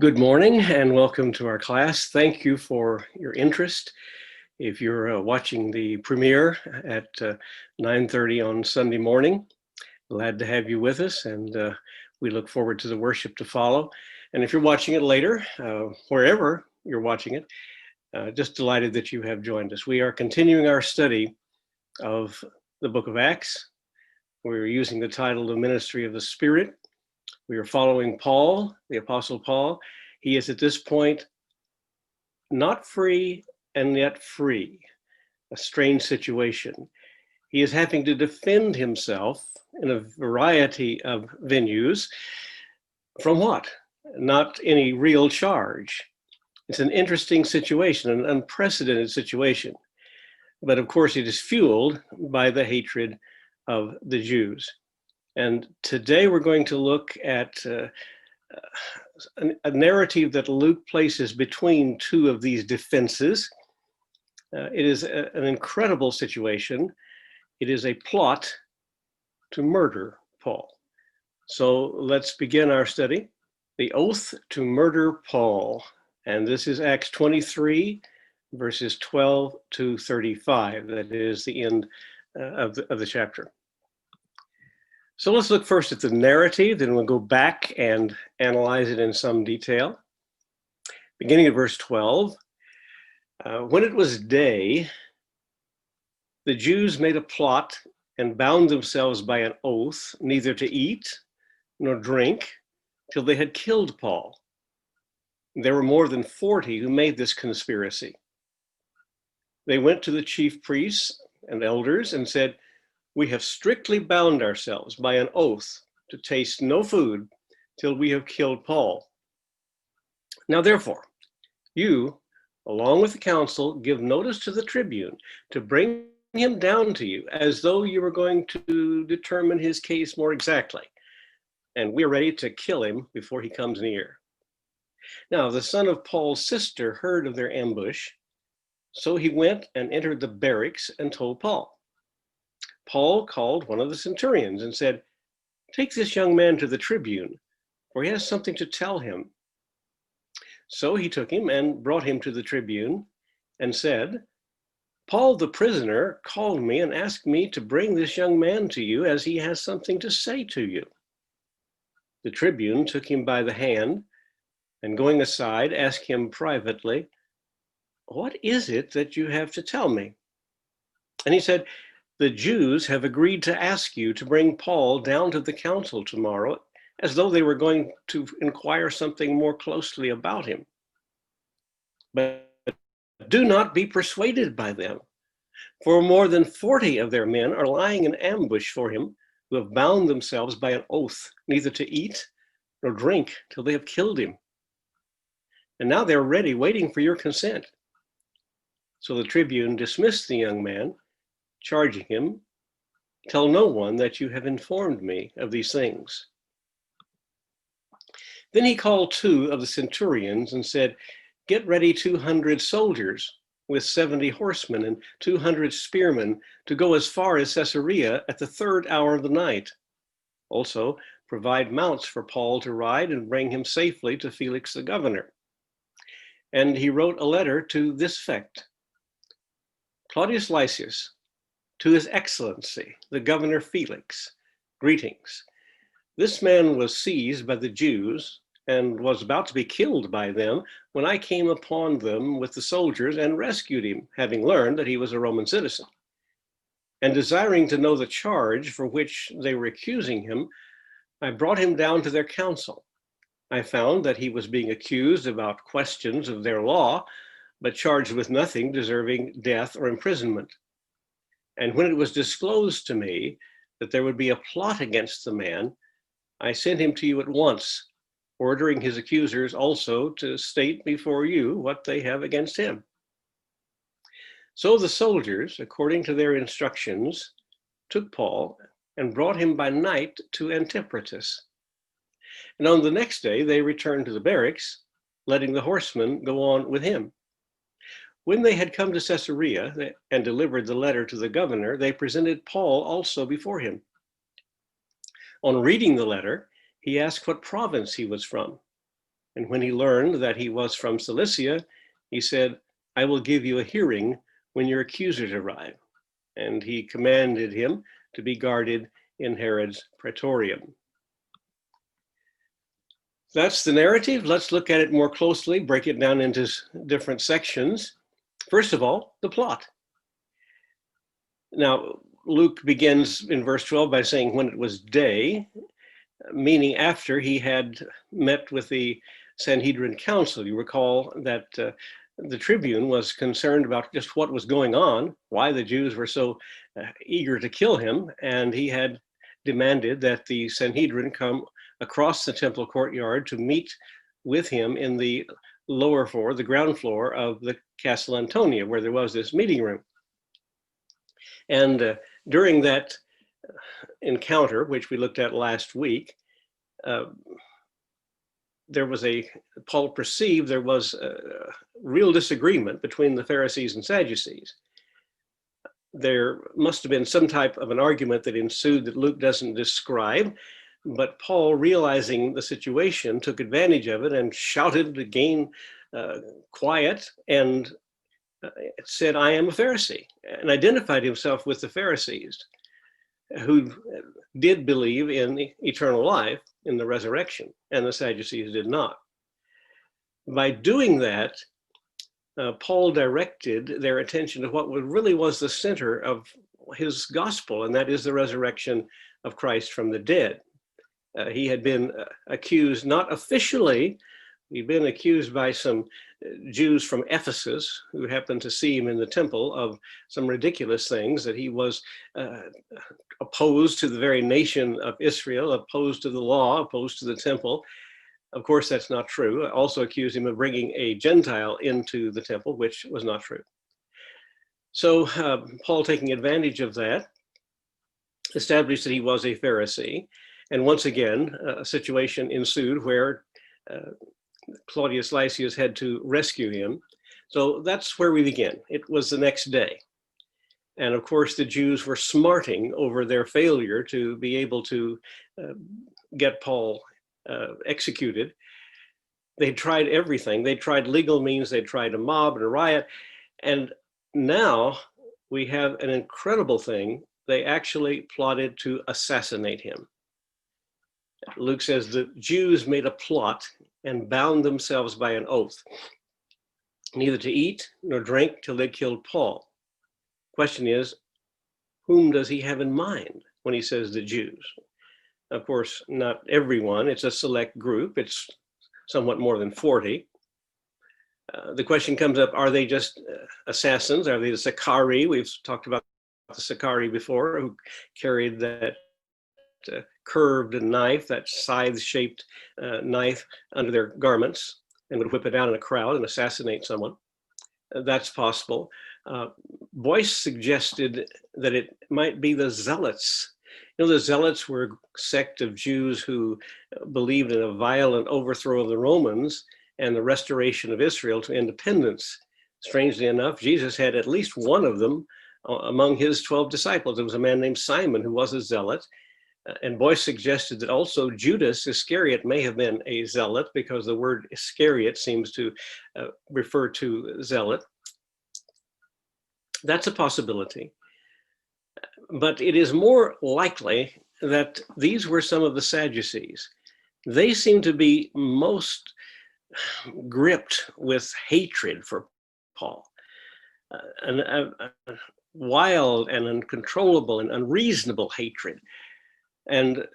Good morning and welcome to our class. Thank you for your interest. If you're watching the premiere at 9:30 on Sunday morning, glad to have you with us, and we look forward to the worship to follow. And if you're watching it later, wherever you're watching it, just delighted that you have joined us. We are continuing our study of the book of Acts. We're using the title, The Ministry of the Spirit. We are following Paul, the Apostle Paul. He is at this point not free and yet free, a strange situation. He is having to defend himself in a variety of venues from what? Not any real charge. It's an interesting situation, an unprecedented situation. But of course, it is fueled by the hatred of the Jews. And today we're going to look at a narrative that Luke places between two of these defenses. It is an incredible situation. It is a plot to murder Paul. So let's begin our study. The oath to murder Paul. And this is Acts 23, verses 12 to 35. That is the end of the chapter. So let's look first at the narrative, then we'll go back and analyze it in some detail. Beginning at verse 12, when it was day, the Jews made a plot and bound themselves by an oath neither to eat nor drink till they had killed Paul. There were more than 40 who made this conspiracy. They went to the chief priests and elders and said, "We have strictly bound ourselves by an oath to taste no food till we have killed Paul. Now therefore, you, along with the council, give notice to the tribune to bring him down to you as though you were going to determine his case more exactly. And we are ready to kill him before he comes near." Now the son of Paul's sister heard of their ambush, so he went and entered the barracks and told Paul. Paul called one of the centurions and said, "Take this young man to the tribune, for he has something to tell him." So he took him and brought him to the tribune and said, "Paul the prisoner called me and asked me to bring this young man to you as he has something to say to you." The tribune took him by the hand and going aside asked him privately, "What is it that you have to tell me?" And he said, "The Jews have agreed to ask you to bring Paul down to the council tomorrow, as though they were going to inquire something more closely about him. But do not be persuaded by them, for more than 40 of their men are lying in ambush for him, who have bound themselves by an oath neither to eat nor drink till they have killed him. And now they're ready, waiting for your consent." So the tribune dismissed the young man, charging him, "Tell no one that you have informed me of these things." Then he called two of the centurions and said, "Get ready 200 soldiers with 70 horsemen and 200 spearmen to go as far as Caesarea at the 3rd hour of the night. Also, provide mounts for Paul to ride and bring him safely to Felix the governor." And he wrote a letter to this effect: "Claudius Lysias, to His Excellency, the Governor Felix, greetings. This man was seized by the Jews and was about to be killed by them when I came upon them with the soldiers and rescued him, having learned that he was a Roman citizen. And desiring to know the charge for which they were accusing him, I brought him down to their council. I found that he was being accused about questions of their law, but charged with nothing deserving death or imprisonment. And when it was disclosed to me that there would be a plot against the man, I sent him to you at once, ordering his accusers also to state before you what they have against him." So the soldiers, according to their instructions, took Paul and brought him by night to Antipatris. And on the next day they returned to the barracks, letting the horsemen go on with him. When they had come to Caesarea and delivered the letter to the governor, they presented Paul also before him. On reading the letter, he asked what province he was from. And when he learned that he was from Cilicia, he said, I will give you a hearing when your accusers arrive. And he commanded him to be guarded in Herod's praetorium. That's the narrative. Let's look at it more closely, break it down into different sections. First of all, the plot. Now, Luke begins in verse 12 by saying when it was day, meaning after he had met with the Sanhedrin council. You recall that the tribune was concerned about just what was going on, why the Jews were so eager to kill him, and he had demanded that the Sanhedrin come across the temple courtyard to meet with him in the lower floor, the ground floor of the Castle Antonia, where there was this meeting room. And during that encounter, which we looked at last week, Paul perceived there was a real disagreement between the Pharisees and Sadducees. There must have been some type of an argument that ensued that Luke doesn't describe, but Paul, realizing the situation, took advantage of it and shouted to gain quiet and said, I am a Pharisee, and identified himself with the Pharisees who did believe in eternal life, in the resurrection, and the Sadducees did not. By doing that, Paul directed their attention to what really was the center of his gospel, and that is the resurrection of Christ from the dead. He had been accused, not officially, he'd been accused by some Jews from Ephesus who happened to see him in the temple of some ridiculous things, that he was opposed to the very nation of Israel, opposed to the law, opposed to the temple. Of course, that's not true. I also accused him of bringing a Gentile into the temple, which was not true. So Paul, taking advantage of that, established that he was a Pharisee. And once again, a situation ensued where Claudius Lysias had to rescue him. So that's where we begin. It was the next day. And of course, the Jews were smarting over their failure to be able to get Paul executed. They tried everything. They tried legal means. They tried a mob and a riot. And now we have an incredible thing. They actually plotted to assassinate him. Luke says the Jews made a plot and bound themselves by an oath, neither to eat nor drink till they killed Paul. Question is, whom does he have in mind when he says the Jews? Of course, not everyone. It's a select group. It's somewhat more than 40. The question comes up, are they just assassins? Are they the Sicarii? We've talked about the Sicarii before, who carried that curved knife, that scythe-shaped knife under their garments, and would whip it out in a crowd and assassinate someone. That's possible. Boyce suggested that it might be the Zealots. You know, the Zealots were a sect of Jews who believed in a violent overthrow of the Romans and the restoration of Israel to independence. Strangely enough, Jesus had at least one of them among his 12 disciples. There was a man named Simon who was a zealot. And Boyce suggested that also Judas Iscariot may have been a zealot, because the word Iscariot seems to refer to zealot. That's a possibility. But it is more likely that these were some of the Sadducees. They seem to be most gripped with hatred for Paul. A wild and uncontrollable and unreasonable hatred. And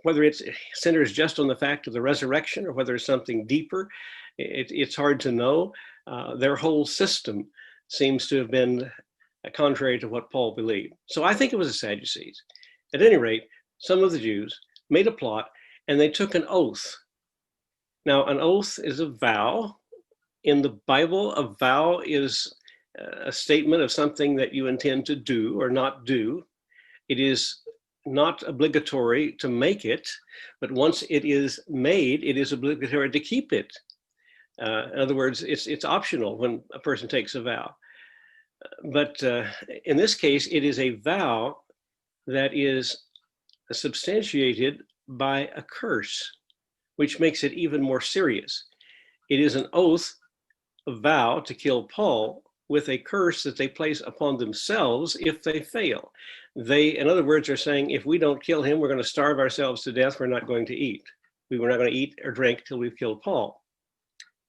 whether it centers just on the fact of the resurrection or whether it's something deeper, it's hard to know. Their whole system seems to have been contrary to what Paul believed. So I think it was the Sadducees. At any rate, some of the Jews made a plot and they took an oath. Now, an oath is a vow. In the Bible, a vow is a statement of something that you intend to do or not do. It is not obligatory to make it, but once it is made, it is obligatory to keep it. In other words, it's optional when a person takes a vow. But in this case, it is a vow that is substantiated by a curse, which makes it even more serious. It is an oath, a vow to kill Paul with a curse that they place upon themselves if they fail. They, in other words, are saying, if we don't kill him, we're going to starve ourselves to death. We're not going to eat. We were not going to eat or drink till we've killed Paul.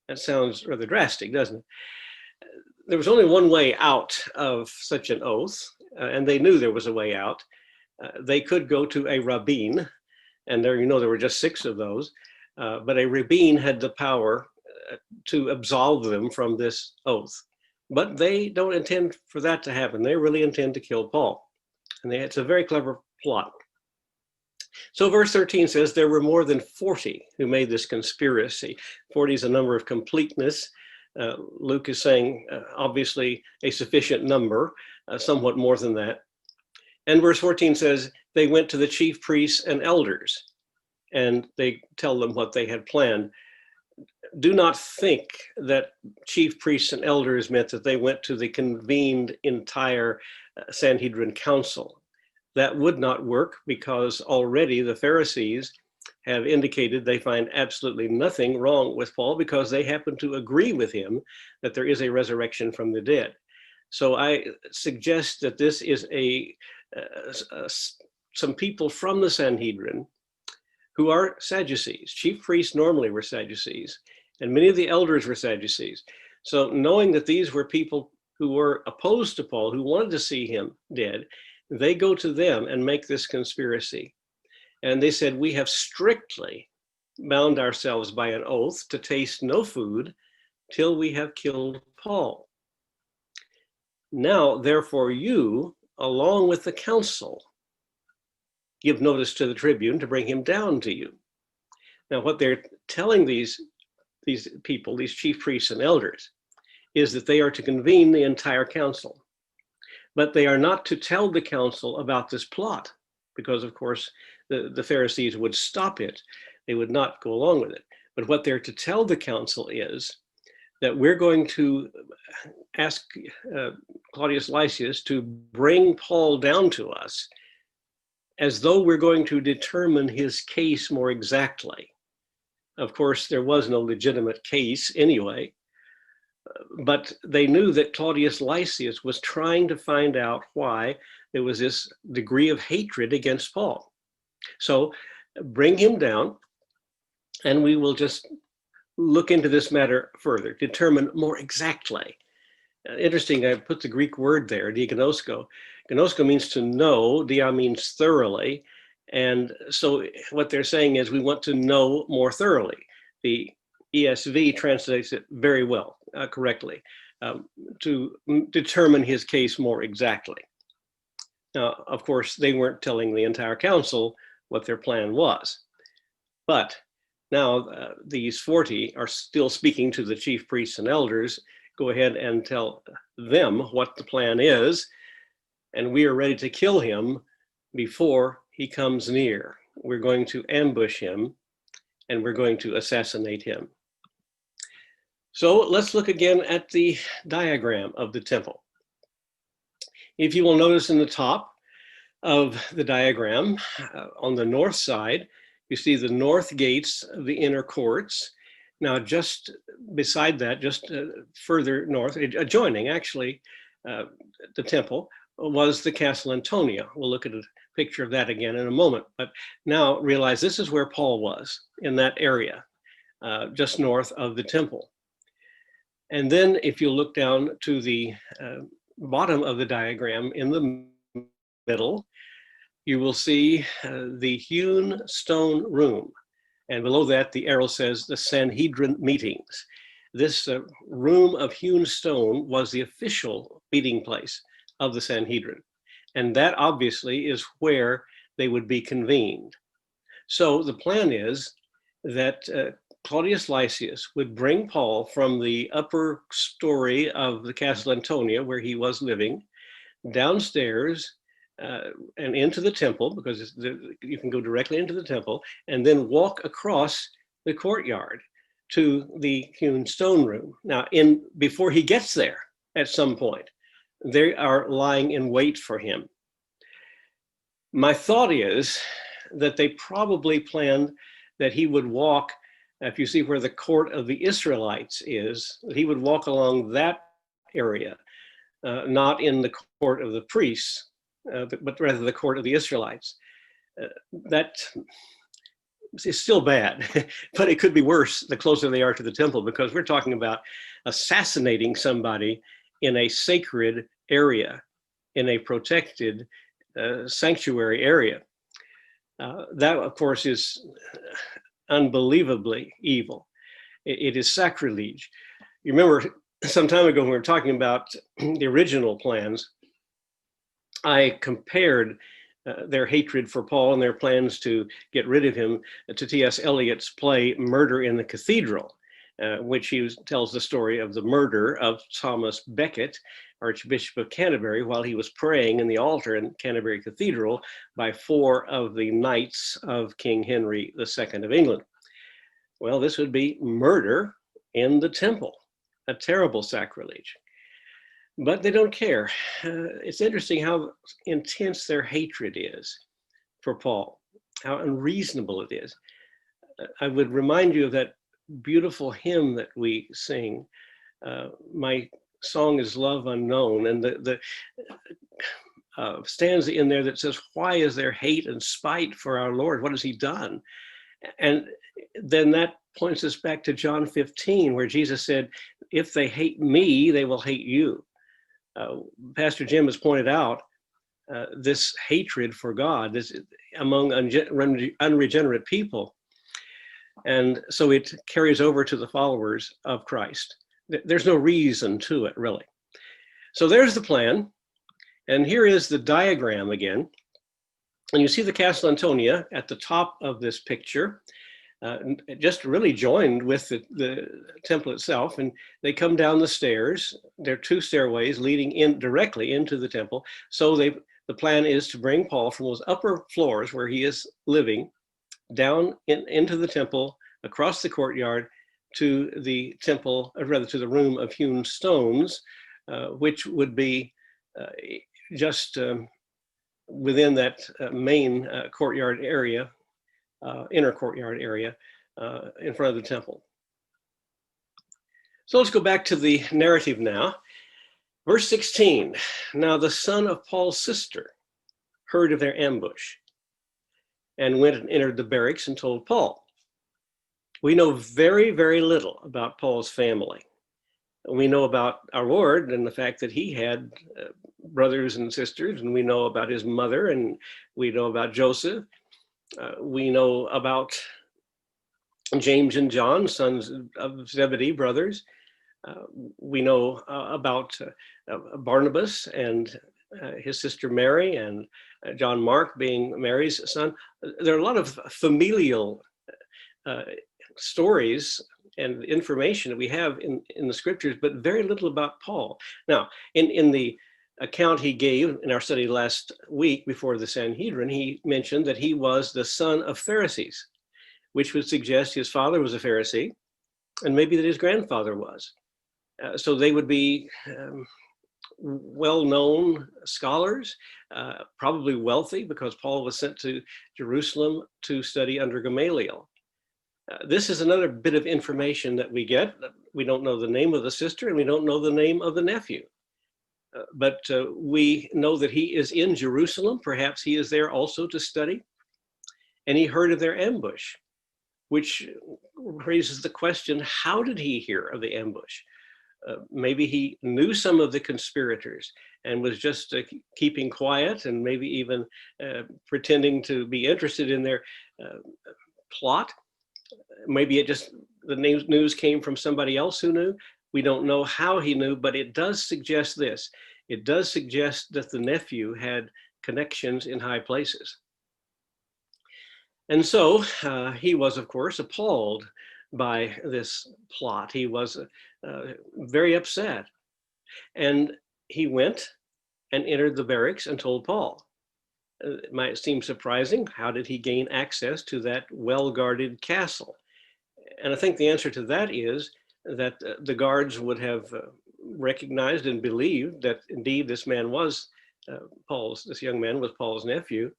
That sounds rather drastic, doesn't it? There was only one way out of such an oath, and they knew there was a way out. They could go to a rabbin, and there, there were just 6 of those, but a rabbin had the power to absolve them from this oath. But they don't intend for that to happen. They really intend to kill Paul. And it's a very clever plot. So verse 13 says there were more than 40 who made this conspiracy. 40 is a number of completeness. Luke is saying, obviously, a sufficient number, somewhat more than that. And verse 14 says, they went to the chief priests and elders, and they tell them what they had planned. Do not think that chief priests and elders meant that they went to the convened entire Sanhedrin council. That would not work, because already the Pharisees have indicated they find absolutely nothing wrong with Paul, because they happen to agree with him that there is a resurrection from the dead. So I suggest that this is some people from the Sanhedrin who are Sadducees. Chief priests normally were Sadducees, and many of the elders were Sadducees. So knowing that these were people who were opposed to Paul, who wanted to see him dead, they go to them and make this conspiracy. And they said, we have strictly bound ourselves by an oath to taste no food till we have killed Paul. Now, therefore, you, along with the council, give notice to the tribune to bring him down to you. Now, what they're telling these people, these chief priests and elders, is that they are to convene the entire council. But they are not to tell the council about this plot, because, of course, the Pharisees would stop it. They would not go along with it. But what they're to tell the council is that we're going to ask Claudius Lysias to bring Paul down to us, as though we're going to determine his case more exactly. Of course, there was no legitimate case anyway, but they knew that Claudius Lysias was trying to find out why there was this degree of hatred against Paul. So bring him down, and we will just look into this matter further, determine more exactly. Interesting, I put the Greek word there, diagnosko. Gnosko means to know, dia means thoroughly. And so what they're saying is we want to know more thoroughly. The ESV translates it very well, correctly, to determine his case more exactly. Now, of course, they weren't telling the entire council what their plan was. But now these 40 are still speaking to the chief priests and elders. Go ahead and tell them what the plan is, and we are ready to kill him before he comes near. We're going to ambush him, and we're going to assassinate him. So let's look again at the diagram of the temple. If you will notice in the top of the diagram, on the north side, you see the north gates of the inner courts. Now, just beside that, just further north, adjoining actually the temple, was the Castle Antonia. We'll look at a picture of that again in a moment. But now realize this is where Paul was, in that area, just north of the temple. And then if you look down to the bottom of the diagram in the middle, you will see the hewn stone room. And below that, the arrow says the Sanhedrin meetings. This room of hewn stone was the official meeting place of the Sanhedrin. And that obviously is where they would be convened. So the plan is that Claudius Lysias would bring Paul from the upper story of the Castle Antonia, where he was living, downstairs and into the temple, because you can go directly into the temple, and then walk across the courtyard to the hewn stone room. Now, before he gets there, at some point, they are lying in wait for him. My thought is that they probably planned that he would walk If you see where the court of the Israelites is, he would walk along that area, not in the court of the priests, but rather the court of the Israelites. That is still bad, but it could be worse the closer they are to the temple, because we're talking about assassinating somebody in a sacred area, in a protected sanctuary area. That, of course, is unbelievably evil. It is sacrilege. You remember some time ago when we were talking about the original plans, I compared their hatred for Paul and their plans to get rid of him to T.S. Eliot's play Murder in the Cathedral, which he tells the story of the murder of Thomas Becket, Archbishop of Canterbury, while he was praying in the altar in Canterbury Cathedral by 4 of the knights of King Henry II of England. Well, this would be murder in the temple, a terrible sacrilege. But they don't care. It's interesting how intense their hatred is for Paul, how unreasonable it is. I would remind you of that beautiful hymn that we sing, My Song is Love Unknown, and the stanza in there that says, why is there hate and spite for our Lord? What has he done? And then that points us back to John 15, where Jesus said, if they hate me, they will hate you. Pastor Jim has pointed out this hatred for God this among unregenerate people. And so it carries over to the followers of Christ. There's no reason to it, really. So there's the plan. And here is the diagram again. And you see the Castle Antonia at the top of this picture, just really joined with the temple itself. And they come down the stairs. There are 2 stairways leading in directly into the temple. So the plan is to bring Paul from those upper floors where he is living down into the temple, across the courtyard to the temple, or rather to the room of hewn stones, which would be just within that main courtyard area, inner courtyard area in front of the temple. So let's go back to the narrative now. Verse 16, now the son of Paul's sister heard of their ambush and went and entered the barracks and told Paul. We know very, very little about Paul's family. We know about our Lord and the fact that he had brothers and sisters, and we know about his mother, and we know about Joseph. We know about James and John, sons of Zebedee, brothers. We know about Barnabas and his sister Mary, and John Mark being Mary's son. There are a lot of familial stories and information that we have in the scriptures, but very little about Paul. Now, in the account he gave in our study last week before the Sanhedrin, he mentioned that he was the son of Pharisees, which would suggest his father was a Pharisee, and maybe that his grandfather was. So they would be well-known scholars, probably wealthy, because Paul was sent to Jerusalem to study under Gamaliel. This is another bit of information that we get. We don't know the name of the sister, and we don't know the name of the nephew. But we know that he is in Jerusalem. Perhaps he is there also to study. And he heard of their ambush, which raises the question, how did he hear of the ambush? Maybe he knew some of the conspirators and was just keeping quiet, and maybe even pretending to be interested in their plot. Maybe the news came from somebody else who knew. We don't know how he knew, but it does suggest this. It does suggest that the nephew had connections in high places. And so he was, of course, appalled by this plot. He was very upset. And he went and entered the barracks and told Paul. It might seem surprising. How did he gain access to that well-guarded castle? And I think the answer to that is that the guards would have recognized and believed that indeed this man was this young man was Paul's nephew.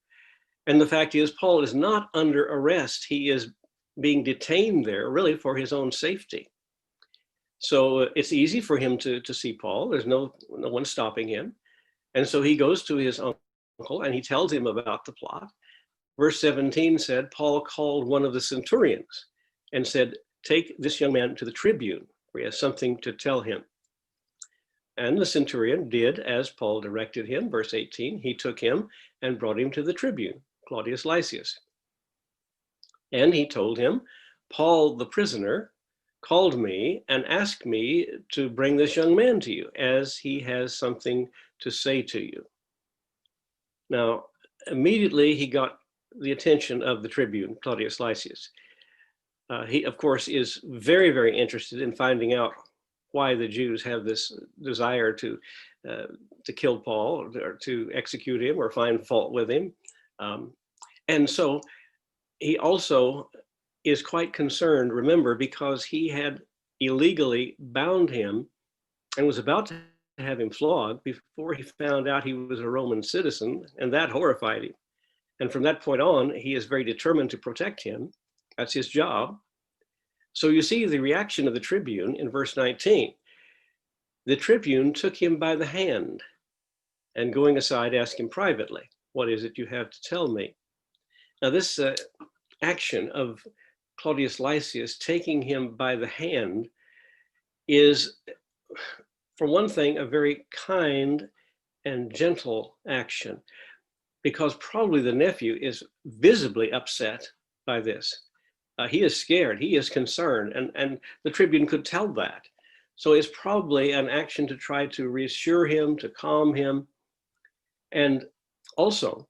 And the fact is, Paul is not under arrest. He is being detained there really for his own safety. So it's easy for him to see Paul. There's no one stopping him. And so he goes to his uncle and he tells him about the plot. Verse 17 said, Paul called one of the centurions and said, take this young man to the tribune, for he has something to tell him. And the centurion did as Paul directed him. Verse 18, he took him and brought him to the tribune, Claudius Lysias. And he told him, Paul the prisoner called me and asked me to bring this young man to you, as he has something to say to you. Now, immediately he got the attention of the tribune, Claudius Lysias. He, of course, is very, very interested in finding out why the Jews have this desire to kill Paul, or to execute him, or find fault with him. And so he also is quite concerned, remember, because he had illegally bound him and was about to have him flogged before he found out he was a Roman citizen, and that horrified him. And from that point on, he is very determined to protect him. That's his job. So you see the reaction of the tribune in verse 19. The tribune took him by the hand and going aside asked him privately, what is it you have to tell me? Now this action of Claudius Lysias taking him by the hand is, for one thing, a very kind and gentle action, because probably the nephew is visibly upset by this. He is scared, he is concerned, and the tribune could tell that. So it's probably an action to try to reassure him, to calm him. And also,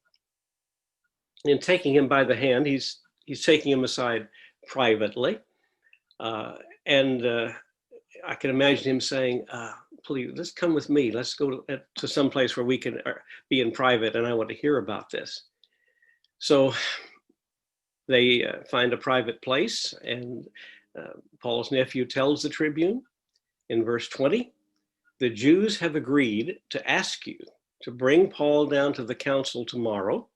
in taking him by the hand, he's taking him aside privately. And I can imagine him saying, please, let's come with me. Let's go to some place where we can be in private, and I want to hear about this. So they find a private place, and Paul's nephew tells the tribune in verse 20, the Jews have agreed to ask you to bring Paul down to the council tomorrow,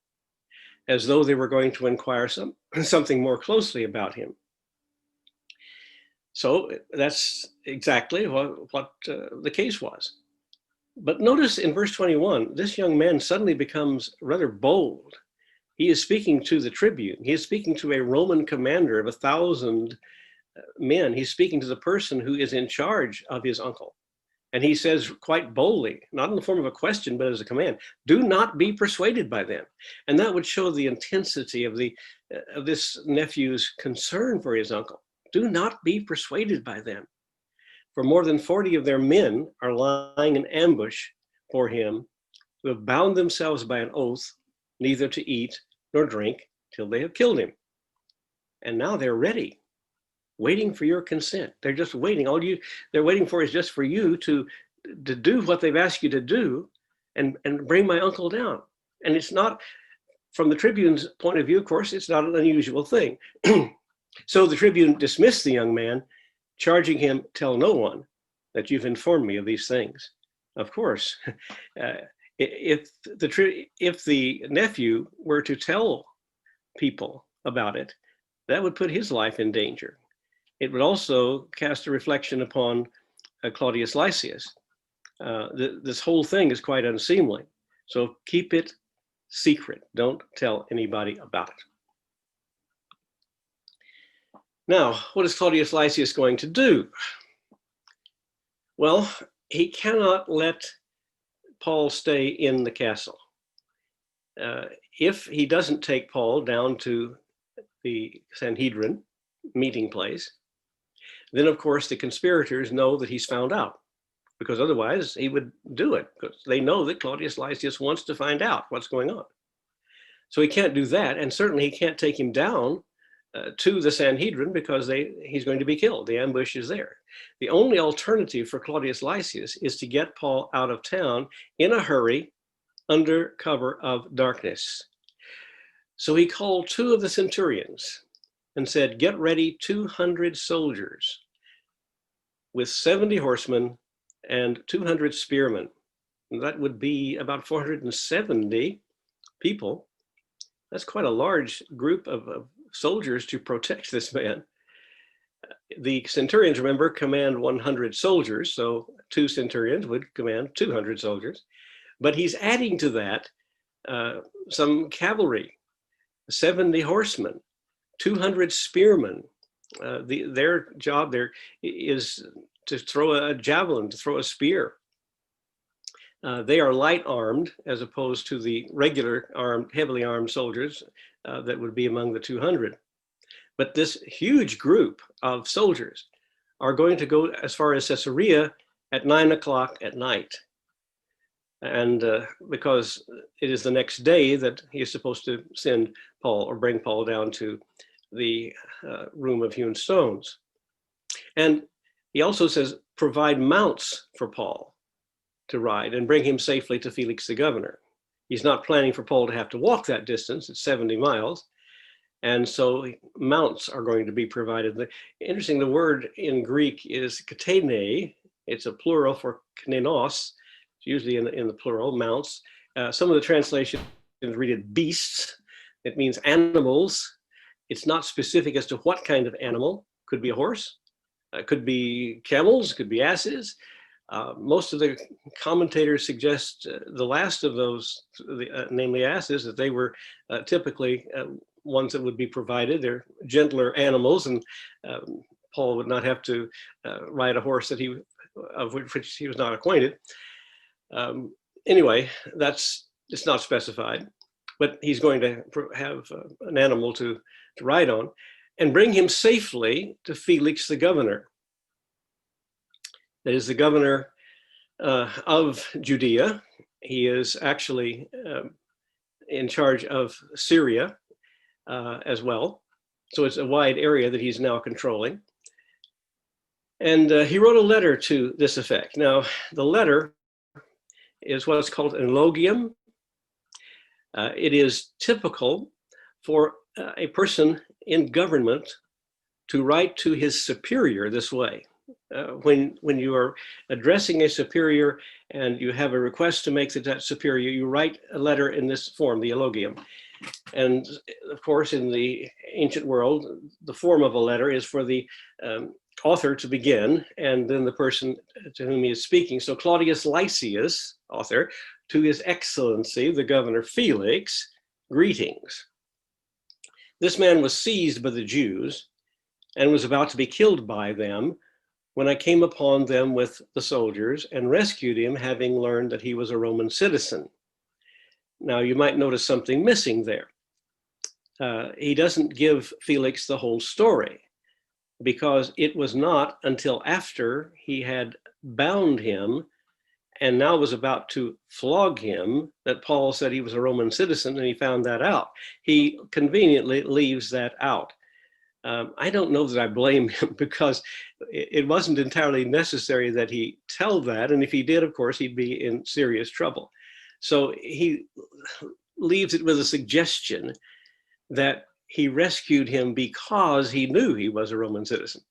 as though they were going to inquire something more closely about him. So that's exactly what the case was. But notice in verse 21, this young man suddenly becomes rather bold. He is speaking to the tribune. He is speaking to a Roman commander of 1,000 men. He's speaking to the person who is in charge of his uncle. And he says quite boldly, not in the form of a question, but as a command, do not be persuaded by them. And that would show the intensity of this nephew's concern for his uncle. Do not be persuaded by them. For more than 40 of their men are lying in ambush for him, who have bound themselves by an oath, neither to eat nor drink till they have killed him. And now they're ready, waiting for your consent. They're just waiting. All they're waiting for is just for you to do what they've asked you to do and bring my uncle down. And it's not, from the tribune's point of view, of course, it's not an unusual thing. So the tribune dismissed the young man, charging him, tell no one that you've informed me of these things. Of course, if the nephew were to tell people about it, that would put his life in danger. It would also cast a reflection upon Claudius Lysias. This whole thing is quite unseemly. So keep it secret. Don't tell anybody about it. Now, what is Claudius Lysias going to do? Well, he cannot let Paul stay in the castle. If he doesn't take Paul down to the Sanhedrin meeting place, then of course the conspirators know that he's found out, because otherwise he would do it, because they know that Claudius Lysias wants to find out what's going on. So he can't do that, and certainly he can't take him down to the Sanhedrin, because he's going to be killed. The ambush is there. The only alternative for Claudius Lysias is to get Paul out of town in a hurry under cover of darkness. So he called 2 of the centurions and said, get ready 200 soldiers with 70 horsemen and 200 spearmen. And that would be about 470 people. That's quite a large group of soldiers to protect this man. The centurions, remember, command 100 soldiers, so 2 centurions would command 200 soldiers. But he's adding to that some cavalry, 70 horsemen, 200 spearmen. Their job there is to throw a javelin, to throw a spear. They are light armed as opposed to the regular armed, heavily armed soldiers that would be among the 200. But this huge group of soldiers are going to go as far as Caesarea at 9 o'clock at night. And because it is the next day that he is supposed to send Paul or bring Paul down to the room of hewn stones. And he also says, provide mounts for Paul to ride and bring him safely to Felix the governor. He's not planning for Paul to have to walk that distance. It's 70 miles. And so mounts are going to be provided. Interesting, the word in Greek is katene. It's a plural for knenos. It's usually in the plural, mounts. Some of the translations read it beasts. It means animals. It's not specific as to what kind of animal. Could be a horse, could be camels, could be asses. Most of the commentators suggest the last of those, namely asses, that they were typically ones that would be provided. They're gentler animals, and Paul would not have to ride a horse of which he was not acquainted. Anyway, it's not specified, but he's going to have an animal to ride on and bring him safely to Felix the governor. That is the governor of Judea. He is actually in charge of Syria as well. So it's a wide area that he's now controlling. And he wrote a letter to this effect. Now, the letter is what's called Enlogium. It is typical for a person in government to write to his superior this way. When you are addressing a superior and you have a request to make that superior, you write a letter in this form, the Enlogium. And of course, in the ancient world, the form of a letter is for the author to begin, and then the person to whom he is speaking. So Claudius Lysias, author, to His Excellency, the Governor Felix, greetings. This man was seized by the Jews and was about to be killed by them when I came upon them with the soldiers and rescued him, having learned that he was a Roman citizen. Now, you might notice something missing there. He doesn't give Felix the whole story, because it was not until after he had bound him and now was about to flog him that Paul said he was a Roman citizen, and he found that out. He conveniently leaves that out. I don't know that I blame him, because it wasn't entirely necessary that he tell that. And if he did, of course, he'd be in serious trouble. So he leaves it with a suggestion that he rescued him because he knew he was a Roman citizen.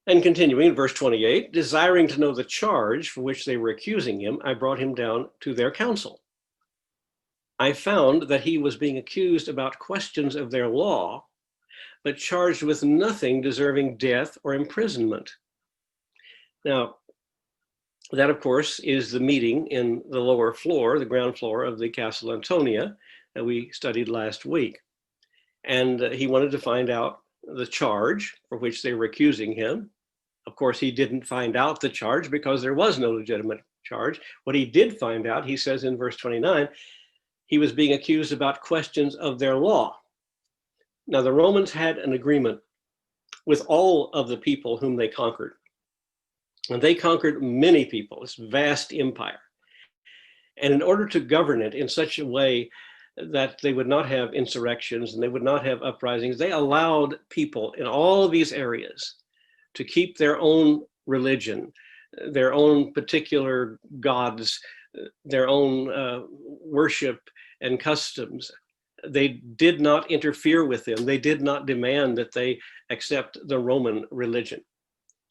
And continuing in verse 28, desiring to know the charge for which they were accusing him, I brought him down to their council. I found that he was being accused about questions of their law, but charged with nothing deserving death or imprisonment. Now, that, of course, is the meeting in the lower floor, the ground floor of the Castle Antonia that we studied last week. And he wanted to find out the charge for which they were accusing him. Of course, he didn't find out the charge because there was no legitimate charge. What he did find out, he says in verse 29, he was being accused about questions of their law. Now, the Romans had an agreement with all of the people whom they conquered. And they conquered many people, this vast empire. And in order to govern it in such a way that they would not have insurrections and they would not have uprisings, they allowed people in all of these areas to keep their own religion, their own particular gods, their own worship and customs. They did not interfere with them. They did not demand that they accept the Roman religion.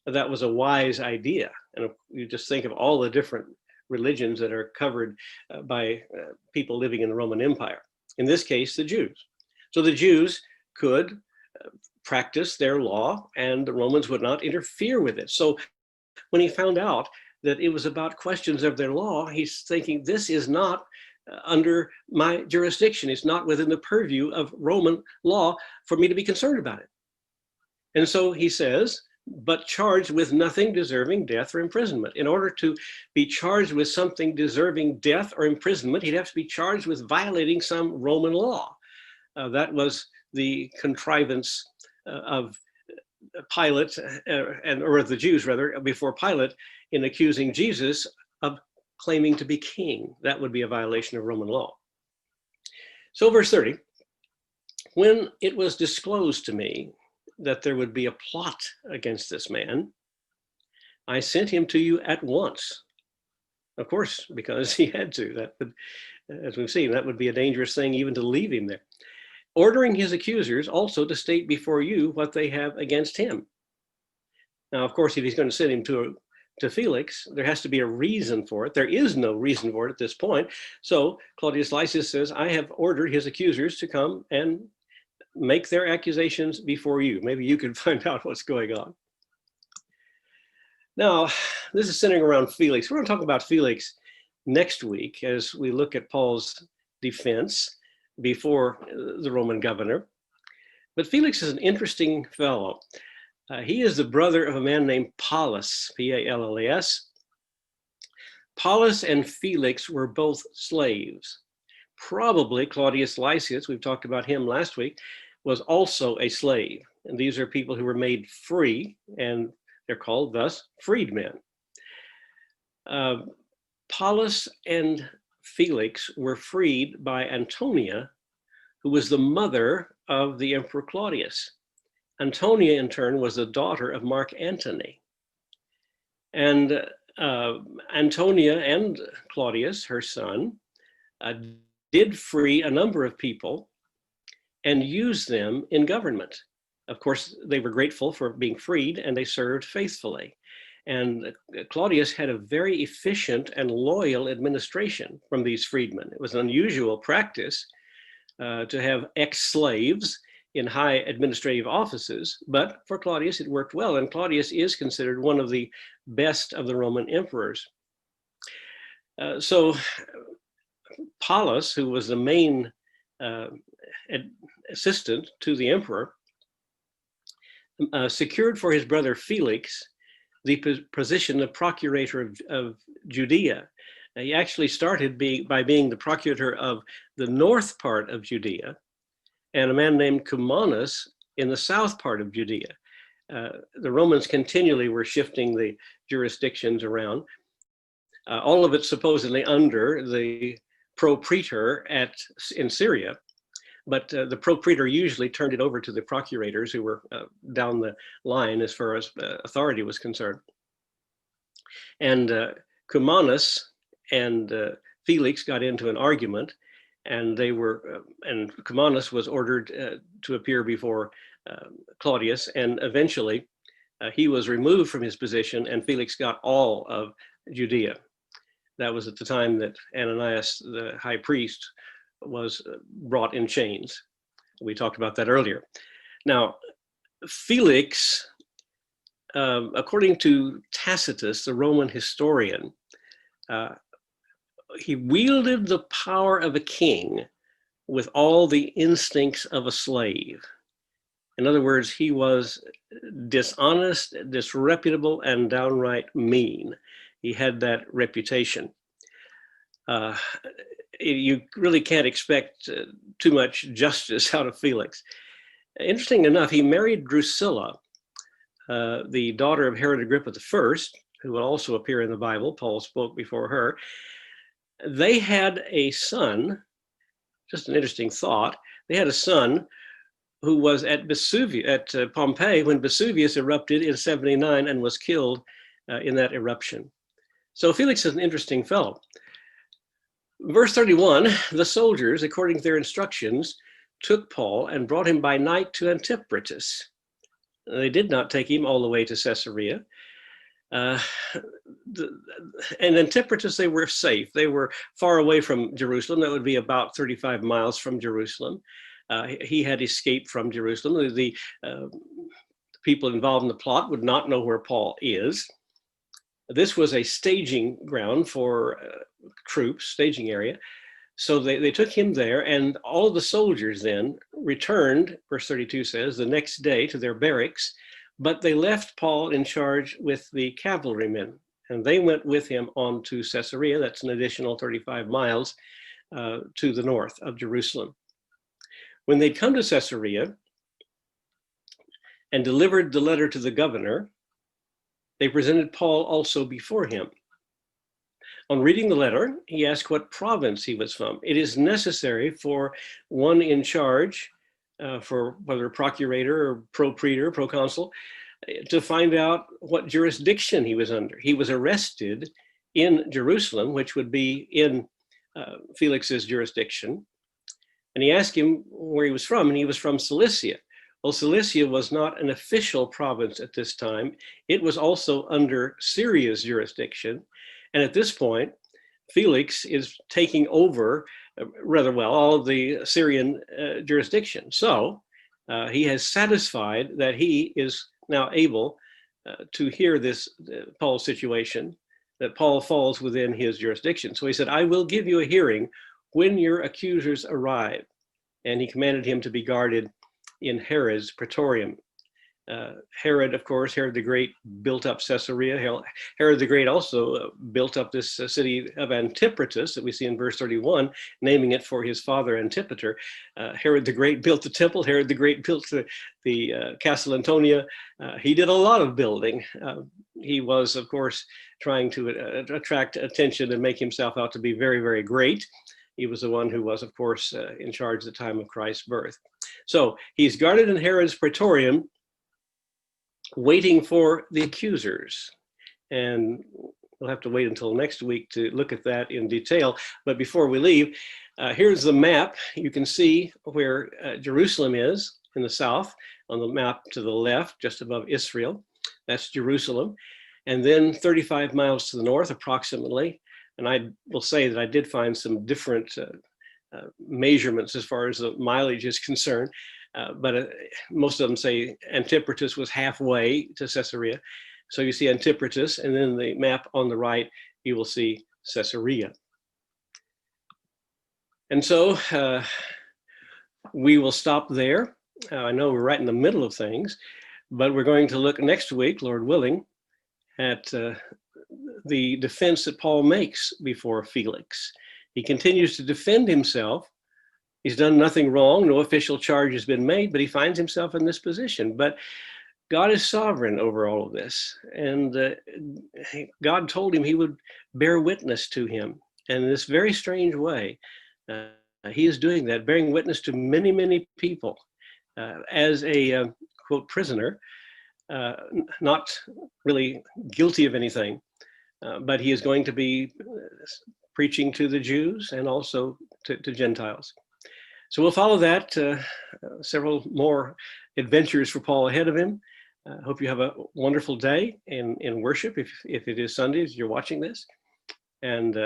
That was a wise idea. And you just think of all the different religions that are covered by people living in the Roman Empire. In this case, the Jews. So the Jews could practice their law and the Romans would not interfere with it. So when he found out that it was about questions of their law, he's thinking, this is not under my jurisdiction. It's not within the purview of Roman law for me to be concerned about it. And so he says, but charged with nothing deserving death or imprisonment. In order to be charged with something deserving death or imprisonment, he'd have to be charged with violating some Roman law. That was the contrivance of Pilate, or the Jews rather, before Pilate, in accusing Jesus of claiming to be king. That would be a violation of Roman law. So verse 30, when it was disclosed to me that there would be a plot against this man, I sent him to you at once. Of course, because he had to. That would, as we've seen, that would be a dangerous thing even to leave him there. Ordering his accusers also to state before you what they have against him. Now, of course, if he's going to send him to Felix, there has to be a reason for it. There is no reason for it at this point. So Claudius Lysias says, I have ordered his accusers to come and make their accusations before you. Maybe you can find out what's going on. Now, this is centering around Felix. We're going to talk about Felix next week as we look at Paul's defense before the Roman governor. But Felix is an interesting fellow. He is the brother of a man named Paulus, P-A-L-L-A-S. Paulus and Felix were both slaves. Probably Claudius Lysias, we've talked about him last week, was also a slave. And these are people who were made free, and they're called thus freedmen. Paulus and Felix were freed by Antonia, who was the mother of the Emperor Claudius. Antonia, in turn, was the daughter of Mark Antony. And Antonia and Claudius, her son, did free a number of people and use them in government. Of course, they were grateful for being freed and they served faithfully. And Claudius had a very efficient and loyal administration from these freedmen. It was an unusual practice to have ex-slaves in high administrative offices, but for Claudius it worked well, and Claudius is considered one of the best of the Roman emperors. So Paulus, who was the main assistant to the emperor, secured for his brother Felix the position of procurator of Judea. He actually started by being the procurator of the north part of Judea, and a man named Cumanus in the south part of Judea. The Romans continually were shifting the jurisdictions around, all of it supposedly under the propraetor in Syria, but the propraetor usually turned it over to the procurators who were down the line as far as authority was concerned. And Cumanus and Felix got into an argument, and and Cumanus was ordered to appear before Claudius, and eventually he was removed from his position, and Felix got all of Judea. That was at the time that Ananias, the high priest, was brought in chains. We talked about that earlier. Now, Felix, according to Tacitus, the Roman historian, he wielded the power of a king with all the instincts of a slave. In other words, he was dishonest, disreputable, and downright mean. He had that reputation. You really can't expect too much justice out of Felix. Interesting enough, he married Drusilla, the daughter of Herod Agrippa I, who will also appear in the Bible. Paul spoke before her. They had a son, just an interesting thought. They had a son who was at Pompeii when Vesuvius erupted in 79 and was killed in that eruption. So Felix is an interesting fellow. Verse 31, the soldiers, according to their instructions, took Paul and brought him by night to Antipatris. They did not take him all the way to Caesarea. And Antipatris, they were safe. They were far away from Jerusalem. That would be about 35 miles from Jerusalem. He had escaped from Jerusalem. The people involved in the plot would not know where Paul is. This was a staging ground for troops, staging area. So they took him there, and all of the soldiers then returned, verse 32 says, the next day to their barracks, but they left Paul in charge with the cavalrymen, and they went with him on to Caesarea. That's an additional 35 miles to the north of Jerusalem. When they'd come to Caesarea and delivered the letter to the governor, they presented Paul also before him. On reading the letter, he asked what province he was from. It is necessary for one in charge, for whether procurator or propraetor, proconsul, to find out what jurisdiction he was under. He was arrested in Jerusalem, which would be in Felix's jurisdiction. And he asked him where he was from, and he was from Cilicia. Well, Cilicia was not an official province at this time. It was also under Syria's jurisdiction. And at this point, Felix is taking over rather well all of the Syrian jurisdiction. So he has satisfied that he is now able to hear this Paul's situation, that Paul falls within his jurisdiction. So he said, I will give you a hearing when your accusers arrive. And he commanded him to be guarded in Herod's praetorium. Herod, of course, Herod the Great built up Caesarea. Herod the Great also built up this city of Antipater that we see in verse 31, naming it for his father Antipater. Herod the Great built the temple. Herod the Great built the Castle Antonia. He did a lot of building. He was, of course, trying to attract attention and make himself out to be very, very great. He was the one who was, of course, in charge at the time of Christ's birth. So he's guarded in Herod's praetorium, waiting for the accusers. And we'll have to wait until next week to look at that in detail. But before we leave, here's the map. You can see where Jerusalem is in the south, on the map to the left, just above Israel. That's Jerusalem. And then 35 miles to the north, approximately. And I will say that I did find some different measurements as far as the mileage is concerned. But most of them say Antipater was halfway to Caesarea. So you see Antipater, and then the map on the right, you will see Caesarea. And so we will stop there. I know we're right in the middle of things, but we're going to look next week, Lord willing, at the defense that Paul makes before Felix. He continues to defend himself. He's done nothing wrong. No official charge has been made, but he finds himself in this position. But God is sovereign over all of this. And God told him he would bear witness to him. And in this very strange way, he is doing that, bearing witness to many, many people as a, quote, prisoner, not really guilty of anything, but he is going to be preaching to the Jews and also to Gentiles. So we'll follow that, several more adventures for Paul ahead of him. Hope you have a wonderful day in worship, if it is Sunday, as you're watching this. And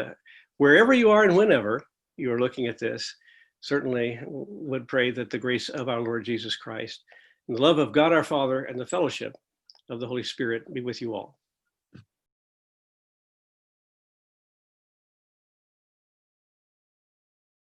wherever you are and whenever you are looking at this, certainly would pray that the grace of our Lord Jesus Christ and the love of God our Father and the fellowship of the Holy Spirit be with you all.